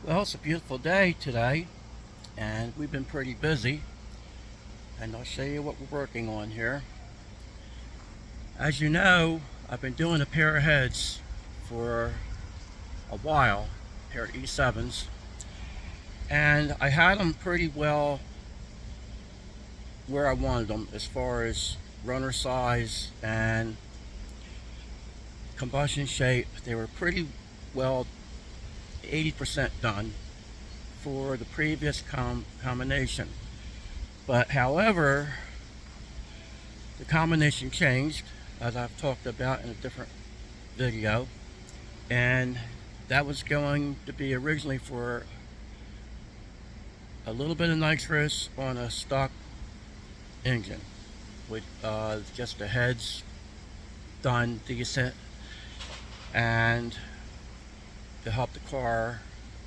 Well, it's a beautiful day today, and we've been pretty busy, and I'll show you what we're working on here. As you know, I've been doing a pair of heads for a while, a pair of E7s, and I had them pretty well where I wanted them as far as runner size and combustion shape. They were pretty well 80% done for the previous combination. But however, the combination changed, as I've talked about in a different video, and that was going to be originally for a little bit of nitrous on a stock engine with just the heads done decent and to help the car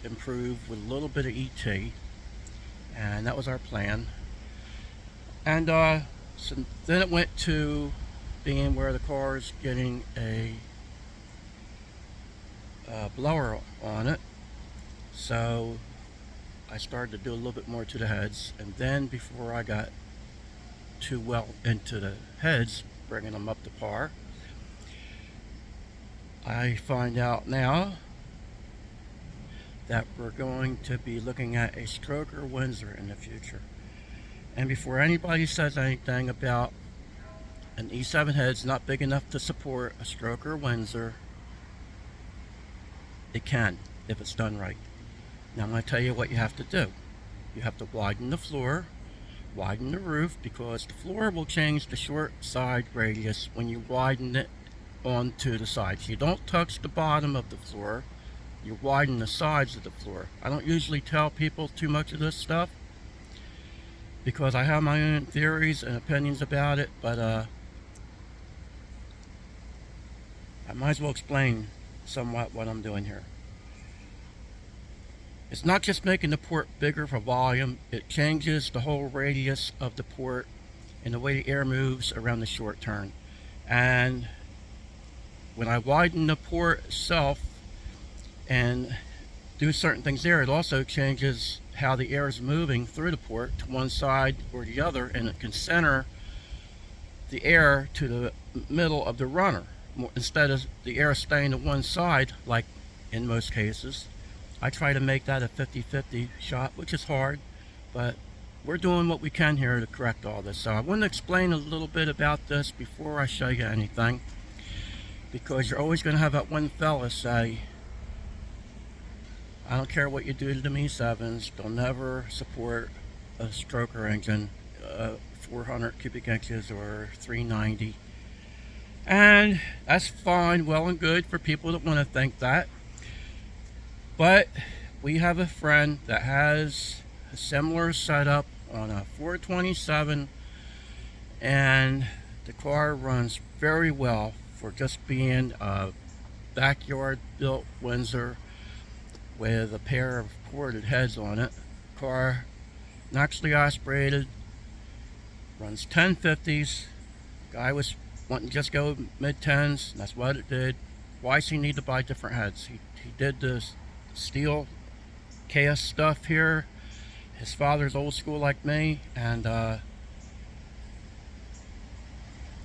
improve with a little bit of ET, and that was our plan. And so then it went to being where the car is getting a blower on it. So I started to do a little bit more to the heads, and then before I got too well into the heads, bringing them up to par, I find out now that we're going to be looking at a Stroker Windsor in the future. And before anybody says anything about an E7 head's not big enough to support a Stroker Windsor, it can if it's done right. Now I'm going to tell you what you have to do. You have to widen the floor, widen the roof, because the floor will change the short side radius when you widen it onto the sides. You don't touch the bottom of the floor, you widen the sides of the floor. I don't usually tell people too much of this stuff because I have my own theories and opinions about it, but I might as well explain somewhat what I'm doing here. It's not just making the port bigger for volume, it changes the whole radius of the port and the way the air moves around the short turn. And when I widen the port itself and do certain things there, it also changes how the air is moving through the port to one side or the other, and it can center the air to the middle of the runner instead of the air staying to one side like in most cases. I try to make that a 50-50 shot, which is hard, but we're doing what we can here to correct all this. So I want to explain a little bit about this before I show you anything, because you're always going to have that one fella say, I don't care what you do to the E7s, they'll never support a stroker engine, 400 cubic inches or 390. And that's fine, well and good for people that want to think that. But we have a friend that has a similar setup on a 427, and the car runs very well for just being a backyard built Windsor with a pair of ported heads on it. Car naturally aspirated, runs 1050s. Guy was wanting to just go mid 10s, and that's what it did. Why does he need to buy different heads? He did this steel KS stuff here. His father's old school like me, and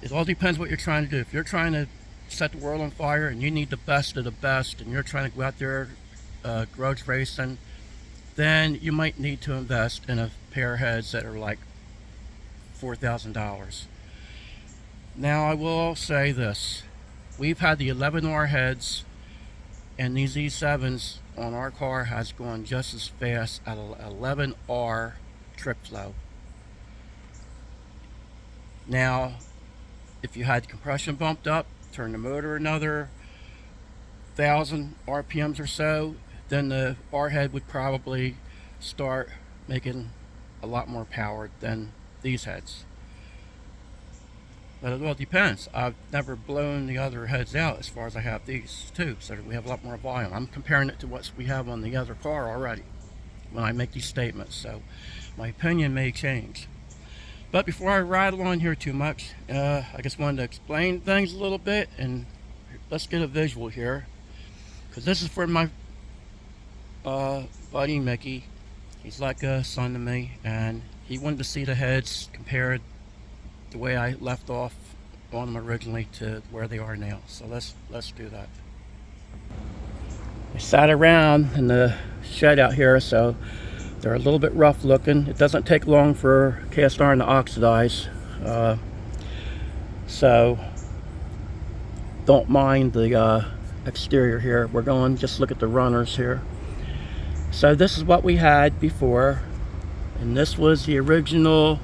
it all depends what you're trying to do. If you're trying to set the world on fire and you need the best of the best and you're trying to go out there grudge racing, then you might need to invest in a pair of heads that are like $4,000. Now I will say this, we've had the 11R heads, and these E7s on our car has gone just as fast at 11R trip flow. Now if you had compression bumped up, turn the motor another 1,000 RPMs or so, then the R head would probably start making a lot more power than these heads. But it all depends. I've never blown the other heads out as far as I have these two, so we have a lot more volume. I'm comparing it to what we have on the other car already when I make these statements, so my opinion may change. But before I rattle on here too much, I just wanted to explain things a little bit, and let's get a visual here, because this is for my buddy Mickey. He's like a son to me, and he wanted to see the heads compared the way I left off on them originally to where they are now. So let's do that. I sat around in the shed out here, so they're a little bit rough looking. It doesn't take long for cast iron to oxidize, so don't mind the exterior here. We're going to just look at the runners here. So this is what we had before, and this was the original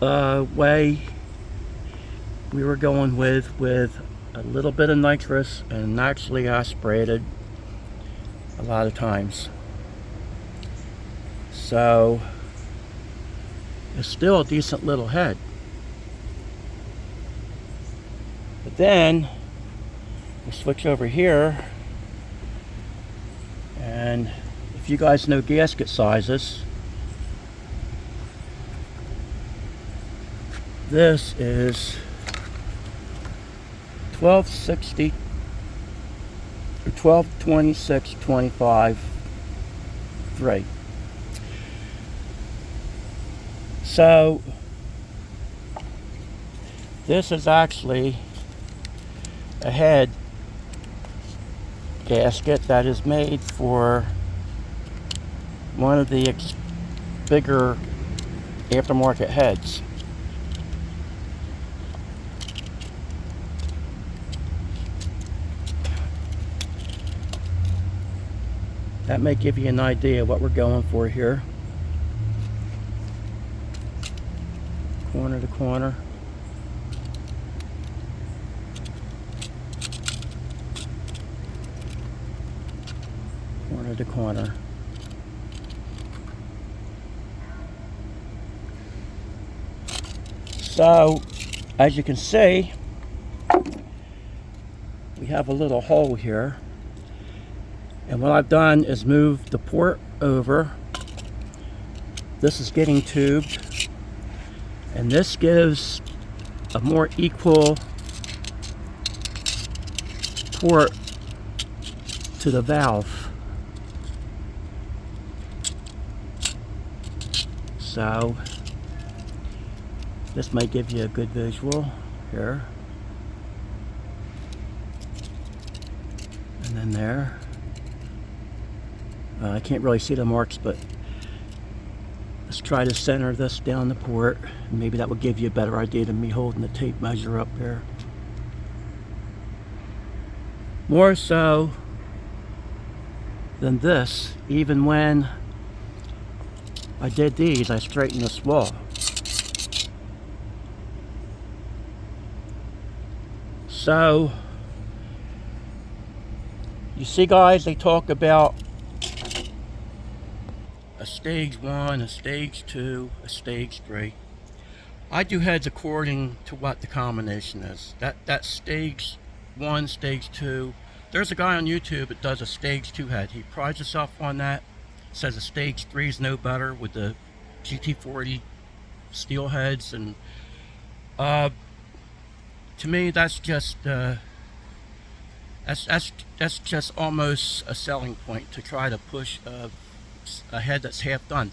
way we were going with a little bit of nitrous and naturally aspirated a lot of times. So it's still a decent little head. But then we switch over here, and if you guys know gasket sizes, this is 1260 or 1226 25 3. So this is actually a head gasket that is made for one of the bigger aftermarket heads. That may give you an idea of what we're going for here. Corner to corner. Corner to corner. So, as you can see, we have a little hole here. And what I've done is move the port over. This is getting tubed, and this gives a more equal port to the valve. So this might give you a good visual here. And then there. I can't really see the marks, but let's try to center this down the port. Maybe that will give you a better idea than me holding the tape measure up there. More so than this, even when I did these, I straightened this wall. So, you see guys, they talk about a stage 1, a stage 2, a stage 3. I do heads according to what the combination is. That stage 1, stage 2. There's a guy on YouTube that does a stage 2 head. He prides himself on that. Says a stage 3 is no better with the GT40 steel heads, and to me that's just that's just almost a selling point to try to push a head that's half done.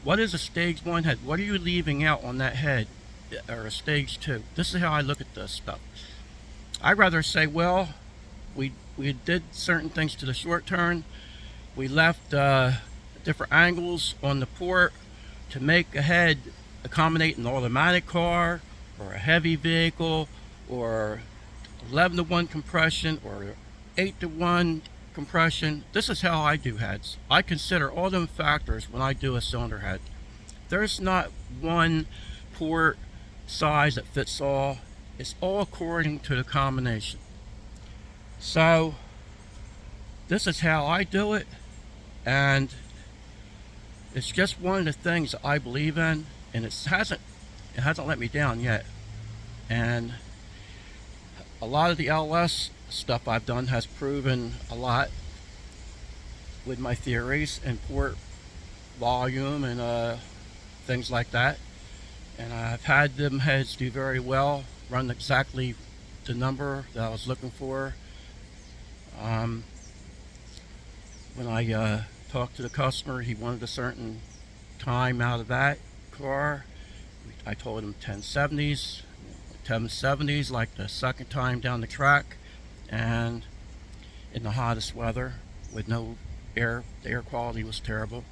What is a stage 1 head? What are you leaving out on that head, or a stage 2? This is how I look at this stuff. I'd rather say, well, we did certain things to the short turn. We left different angles on the port to make a head accommodate an automatic car or a heavy vehicle, or 11-to-1 compression or 8-to-1 compression. This is how I do heads. I consider all them factors when I do a cylinder head. There's not one port size that fits all. It's all according to the combination. So this is how I do it, and it's just one of the things that I believe in, and it hasn't let me down yet. And a lot of the LS stuff I've done has proven a lot with my theories and port volume and things like that. And I've had them heads do very well, run exactly the number that I was looking for. when I talked to the customer, he wanted a certain time out of that car. I told him 1070s like the second time down the track, and in the hottest weather with no air. The air quality was terrible.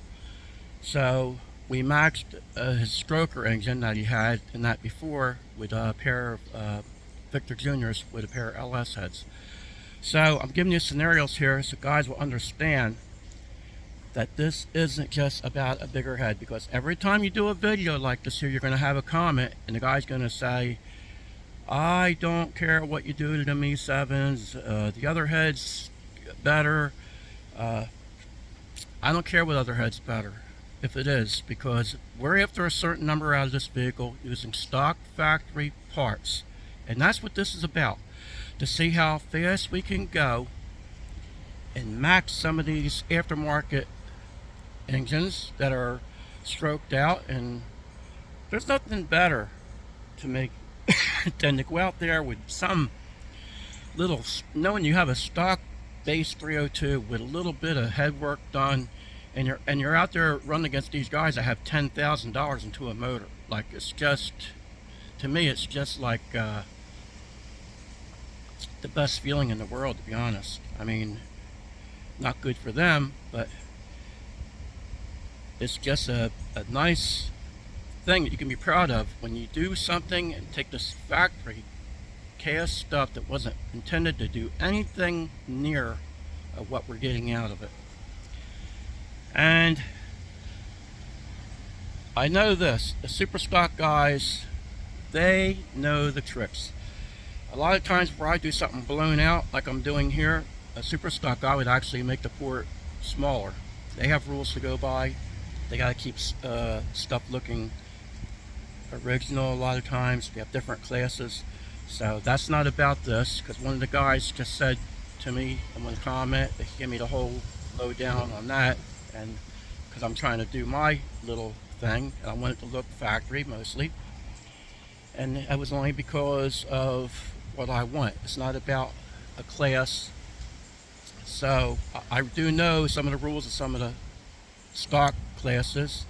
So we matched his stroker engine that he had in that before with a pair of Victor Juniors with a pair of LS heads. So I'm giving you scenarios here so guys will understand that this isn't just about a bigger head, because every time you do a video like this here, you're going to have a comment and the guy's going to say, I don't care what you do to the Mi-7s, the other head's better. I don't care what other head's better, if it is, because we're after a certain number out of this vehicle using stock factory parts. And that's what this is about, to see how fast we can go and match some of these aftermarket engines that are stroked out. And there's nothing better to make than to go out there with some little, knowing you have a stock base 302 with a little bit of head work done, and you're out there running against these guys that have $10,000 into a motor. Like, it's just, to me, it's just like the best feeling in the world, to be honest. I mean, not good for them, but it's just a nice thing that you can be proud of when you do something and take this factory cast stuff that wasn't intended to do anything near what we're getting out of it. And I know this, the super stock guys, they know the tricks. A lot of times where I do something blown out like I'm doing here, a super stock guy would actually make the port smaller. They have rules to go by. They got to keep stuff looking original a lot of times. They have different classes. So that's not about this, because one of the guys just said to me in one comment that he gave me the whole lowdown on that, and because I'm trying to do my little thing and I want it to look factory mostly, and it was only because of what I want. It's not about a class. So I do know some of the rules of some of the stock classes.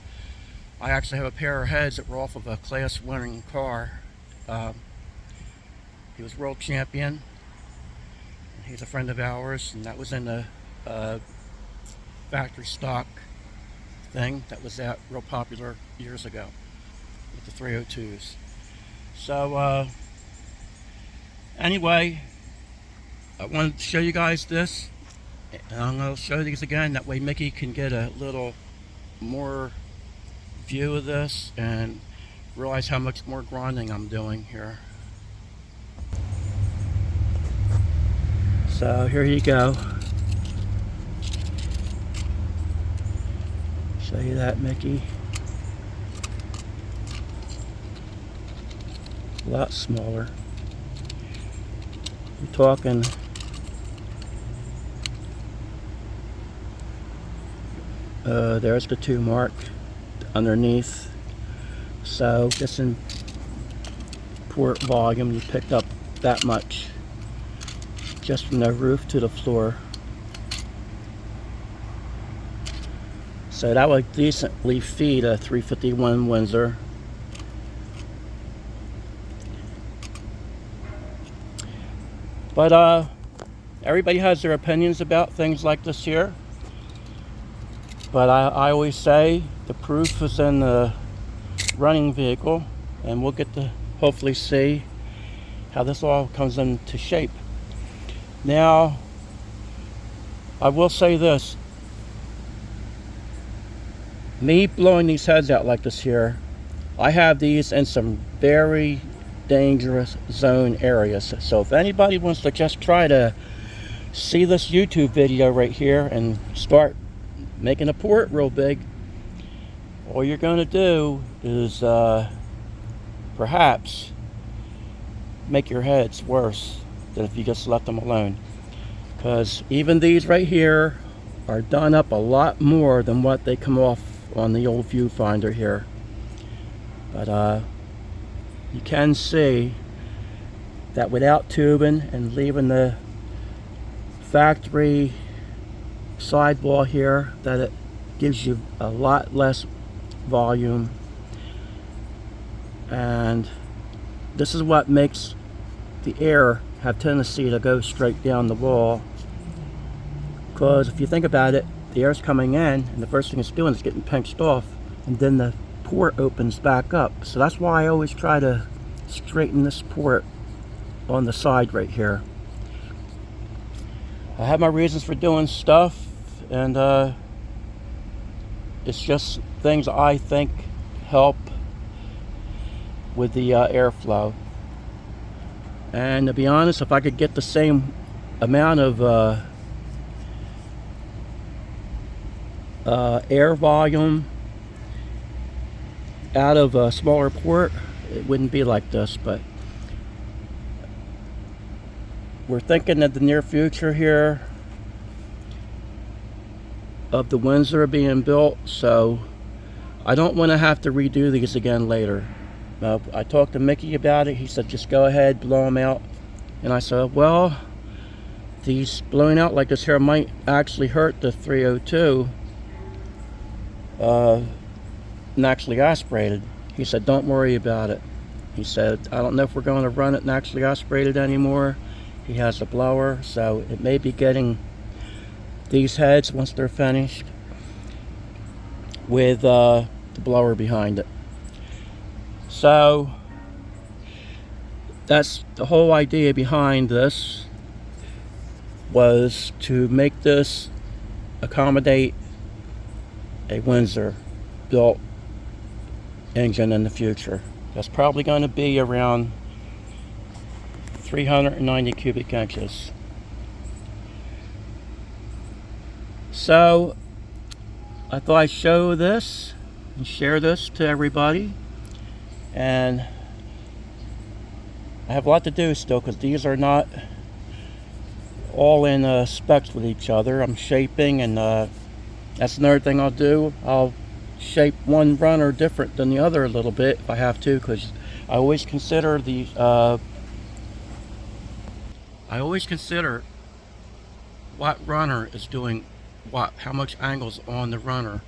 I actually have a pair of heads that were off of a class winning car. He was world champion. He's a friend of ours, and that was in the factory stock thing that was out real popular years ago with the 302s. So anyway, I wanted to show you guys this, and I'm going to show these again. That way Mickey can get a little more view of this and realize how much more grinding I'm doing here. So here you go. Show you that, Mickey. A lot smaller. We're talking there's the 2 mark underneath. So just in port volume, you picked up that much just from the roof to the floor. So that would decently feed a 351 Windsor. But everybody has their opinions about things like this here. But I always say the proof is in the running vehicle, and we'll get to hopefully see how this all comes into shape. Now, I will say this. Me blowing these heads out like this here, I have these in some very dangerous zone areas. So if anybody wants to just try to see this YouTube video right here and start making a port real big, all you're going to do is perhaps make your heads worse than if you just let them alone. Because even these right here are done up a lot more than what they come off on the old viewfinder here. But you can see that without tubing and leaving the factory sidewall here that it gives you a lot less volume, and this is what makes the air have tendency to go straight down the wall, because if you think about it, the air's coming in and the first thing it's doing is getting pinched off, and then the port opens back up. So that's why I always try to straighten this port on the side right here. I have my reasons for doing stuff, and it's just things I think help with the airflow. And to be honest, if I could get the same amount of air volume out of a smaller port, it wouldn't be like this. But we're thinking of the near future here of the Windsor being built, so I don't want to have to redo these again later. I talked to Mickey about it. He said just go ahead, blow them out. And I said, well, these blowing out like this here might actually hurt the 302 naturally aspirated. He said don't worry about it. He said I don't know if we're going to run it naturally aspirated anymore. He has a blower, so it may be getting these heads once they're finished with the blower behind it. So that's the whole idea behind this, was to make this accommodate a Windsor built engine in the future. That's probably going to be around 390 cubic inches. So I thought I'd show this and share this to everybody. And I have a lot to do still, because these are not all in specs with each other. I'm shaping, and that's another thing I'll do. I'll shape one runner different than the other a little bit if I have to, because I always consider what runner is doing what, how much angle's on the runner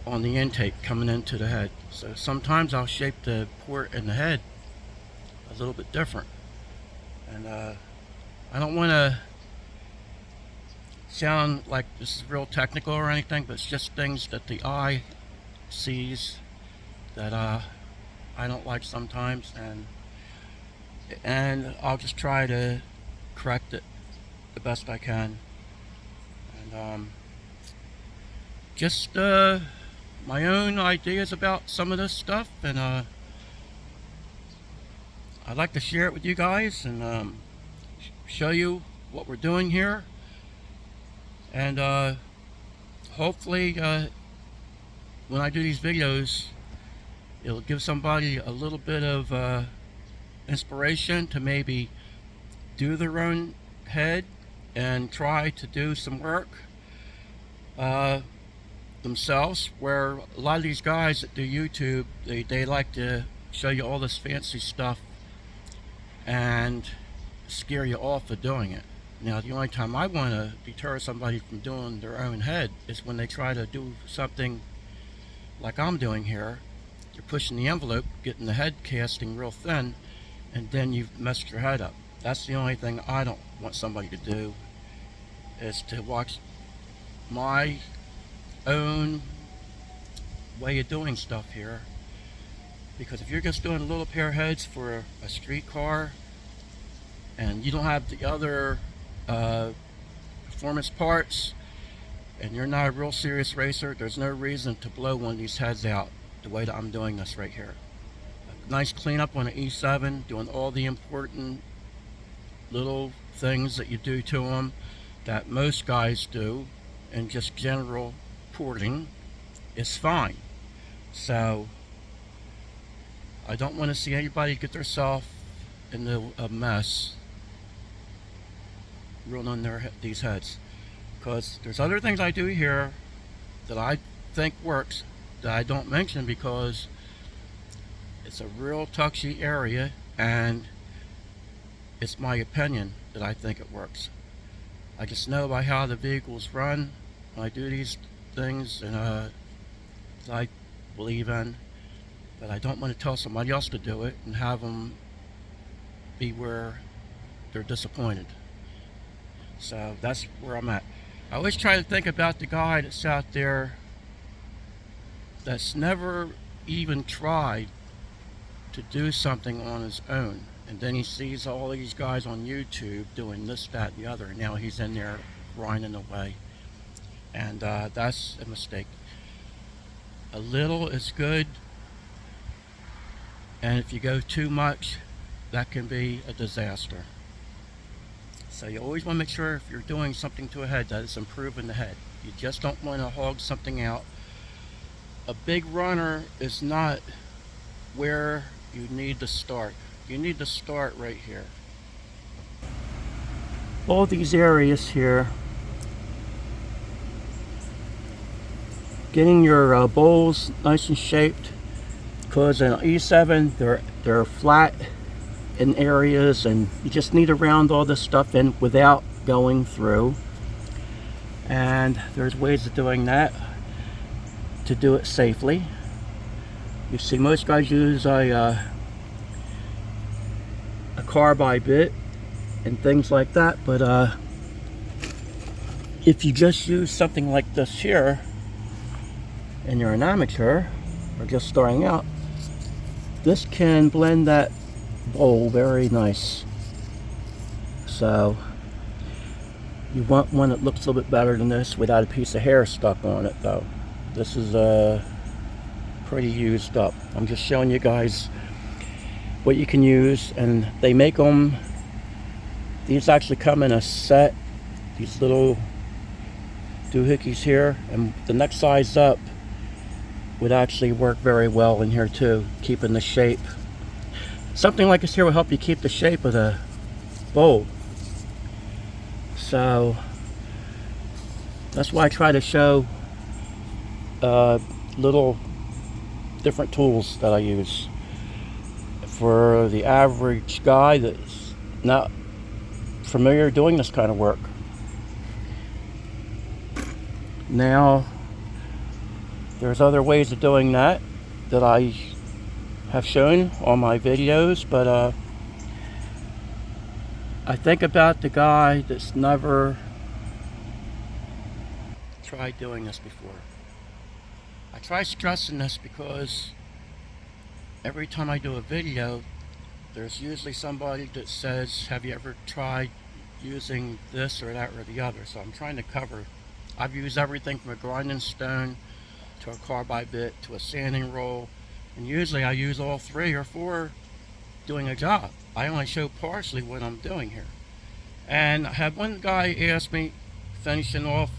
on the intake coming into the head. So sometimes I'll shape the port in the head a little bit different, and I don't want to sound like this is real technical or anything, but it's just things that the eye sees that I don't like sometimes, and I'll just try to correct it the best I can. And just my own ideas about some of this stuff, and I'd like to share it with you guys and show you what we're doing here, and hopefully when I do these videos, it'll give somebody a little bit of inspiration to maybe do their own head and try to do some work themselves, where a lot of these guys that do YouTube, they like to show you all this fancy stuff and scare you off of doing it. Now, the only time I want to deter somebody from doing their own head is when they try to do something like I'm doing here. You're pushing the envelope, getting the head casting real thin, and then you've messed your head up. That's the only thing I don't want somebody to do, is to watch my own way of doing stuff here. Because if you're just doing a little pair of heads for a street car and you don't have the other performance parts, and you're not a real serious racer, there's no reason to blow one of these heads out the way that I'm doing this right here. A nice cleanup on an E7, doing all the important little things that you do to them that most guys do, and just general porting is fine. So I don't want to see anybody get themselves into a mess ruining these heads, because there's other things I do here that I think works that I don't mention, because it's a real touchy area and it's my opinion that I think it works. I just know by how the vehicles run when I do these things, and that I believe in, but I don't want to tell somebody else to do it and have them be where they're disappointed. So that's where I'm at. I always try to think about the guy that's out there that's never even tried to do something on his own, and then he sees all these guys on YouTube doing this, that, and the other, and now he's in there grinding away, and that's a mistake. A little is good, and if you go too much, that can be a disaster. So you always want to make sure if you're doing something to a head that it's improving the head. You just don't want to hog something out. A big runner is not where you need to start. You need to start right here. All these areas here, getting your bowls nice and shaped, because in E7 they're flat in areas, and you just need to round all this stuff in without going through. And there's ways of doing that to do it safely. You see most guys use a carbide bit and things like that, but if you just use something like this here and you're an amateur or just starting out, this can blend that bowl very nice. So you want one that looks a little bit better than this without a piece of hair stuck on it though. This is pretty used up. I'm just showing you guys what you can use, and they make them, these actually come in a set, these little doohickeys here, and the next size up would actually work very well in here too, keeping the shape. Something like this here will help you keep the shape of the bowl. So that's why I try to show little different tools that I use for the average guy that's not familiar doing this kind of work. Now there's other ways of doing that I have shown on my videos, but I think about the guy that's never tried doing this before. I try stressing this because every time I do a video, there's usually somebody that says, have you ever tried using this or that or the other? So I'm trying to cover. I've used everything from a grinding stone to a carbide bit to a sanding roll, and usually I use all 3 or 4 doing a job. I only show partially what I'm doing here. And I had one guy ask me, finishing off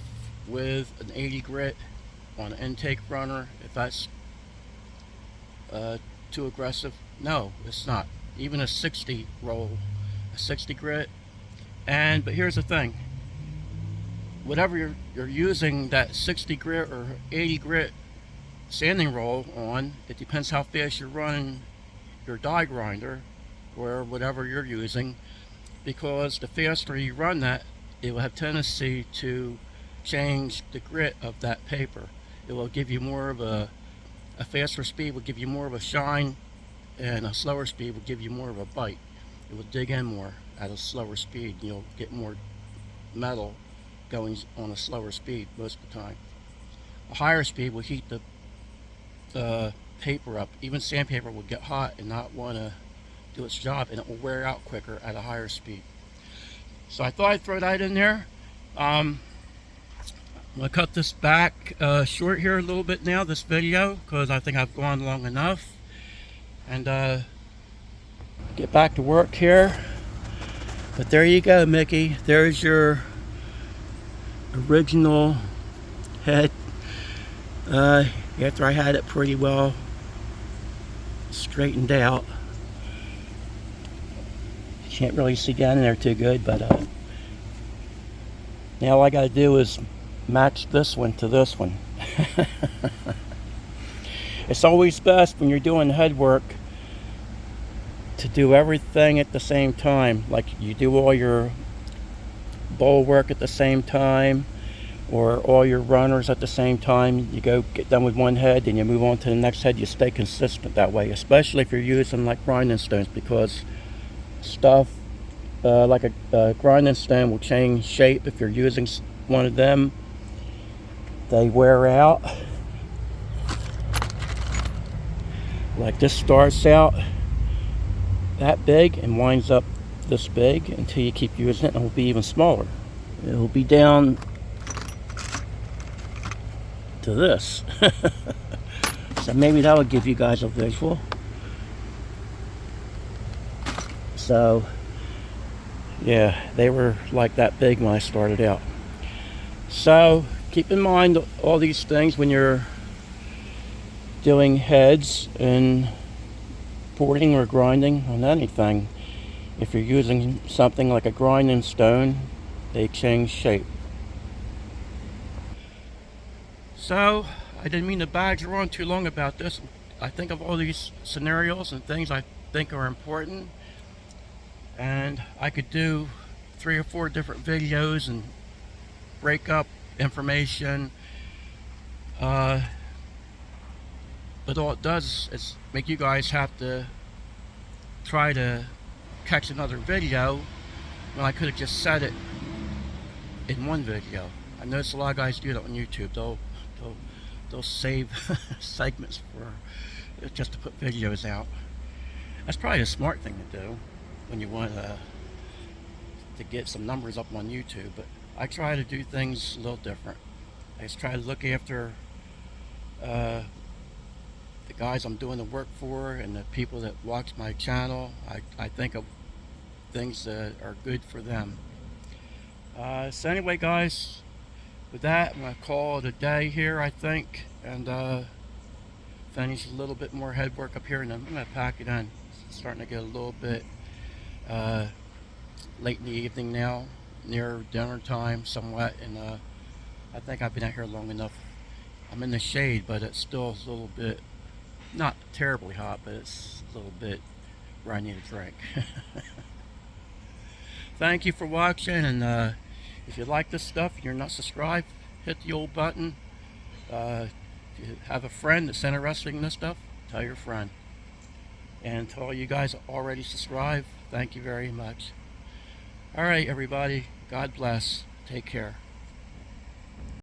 with an 80 grit on an intake runner, if that's too aggressive. No, it's not. Even a 60 roll, a 60 grit. But here's the thing, whatever you're using that 60 grit or 80 grit sanding roll on, it depends how fast you're running your die grinder or whatever you're using, because the faster you run that, it will have tendency to change the grit of that paper. It will give you more of a faster speed will give you more of a shine, and a slower speed will give you more of a bite. It will dig in more at a slower speed. You'll get more metal going on a slower speed most of the time. A higher speed will heat the paper up. Even sandpaper will get hot and not want to do its job, and it will wear out quicker at a higher speed. So I thought I'd throw that in there. I'm going to cut this back short here a little bit now, this video, because I think I've gone long enough. And get back to work here. But there you go, Mickey. There's your original head. After I had it pretty well straightened out. Can't really see down in there too good, but now all I got to do is match this one to this one. It's always best when you're doing head work to do everything at the same time. Like you do all your bulwark at the same time, or all your runners at the same time. You go get done with one head, then you move on to the next head. You stay consistent that way, especially if you're using like grinding stones, because stuff like a grinding stone will change shape if you're using one of them. They wear out. Like this starts out that big and winds up this big until you keep using it, and it will be even smaller. It will be down to this. So maybe that would give you guys a visual. So yeah, they were like that big when I started out. So keep in mind all these things when you're doing heads and porting or grinding on anything. If you're using something like a grinding stone, they change shape. So I didn't mean to badger on too long about this. I think of all these scenarios and things I think are important, and I could do 3 or 4 different videos and break up information, but all it does is make you guys have to try to catch another video when I could have just said it in one video. I notice a lot of guys do that on YouTube. They'll save segments for just to put videos out. That's probably a smart thing to do when you want to get some numbers up on YouTube. But I try to do things a little different. I just try to look after the guys I'm doing the work for and the people that watch my channel. I think of things that are good for them. So anyway, guys, with that, I'm going to call it a day here, I think, and finish a little bit more head work up here, and then I'm going to pack it in. It's starting to get a little bit late in the evening now, near dinner time somewhat, and I think I've been out here long enough. I'm in the shade, but it's still a little bit, not terribly hot, but it's a little bit where I need a drink. Thank you for watching, and if you like this stuff and you're not subscribed, hit the old button. If you have a friend that's interested in this stuff, tell your friend. And to all you guys already subscribed, thank you very much. Alright everybody, God bless. Take care.